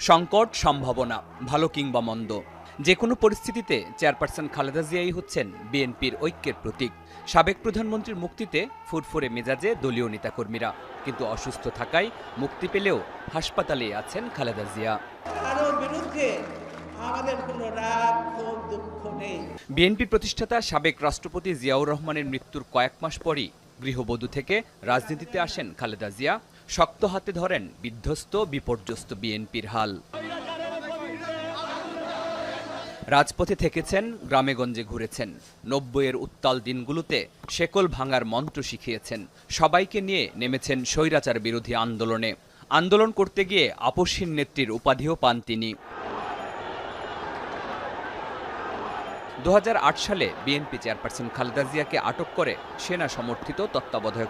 সংকট, সম্ভাবনা, ভালো কিংবা মন্দ, যে কোনো পরিস্থিতিতে চেয়ারপারসন খালেদা জিয়াই হচ্ছেন বিএনপির ঐক্যের প্রতীক। সাবেক প্রধানমন্ত্রীর মুক্তিতে ফুরফুরে মেজাজে দলীয় নেতাকর্মীরা, কিন্তু অসুস্থ থাকায় মুক্তি পেলেও হাসপাতালে আছেন খালেদা জিয়া। কারোর বিরুদ্ধে আমাদের কোনো রাগ ক্ষোভ দুঃখ নেই। বিএনপি প্রতিষ্ঠাতা সাবেক রাষ্ট্রপতি জিয়াউর রহমানের মৃত্যুর কয়েক মাস পরই গৃহবধূ থেকে রাজনীতিতে আসেন খালেদা জিয়া। শক্ত হাতে ধরেন বিধ্বস্ত বিপর্যস্ত বিএনপির হাল। রাজপথে থেকেছেন, গ্রামেগঞ্জে ঘুরেছেন, ৯০-এর উত্তাল দিনগুলোতে শেকল ভাঙার মন্ত্র শিখিয়েছেন। সবাইকে নিয়ে নেমেছেন স্বৈরাচার বিরোধী আন্দোলনে। আন্দোলন করতে গিয়ে আপসহীন নেত্রীর উপাধিও পান তিনি। ২০০৮ সালে বিএনপি চেয়ারপারসন খালেদা জিয়াকে আটক করে সেনা সমর্থিত তত্ত্বাবধায়ক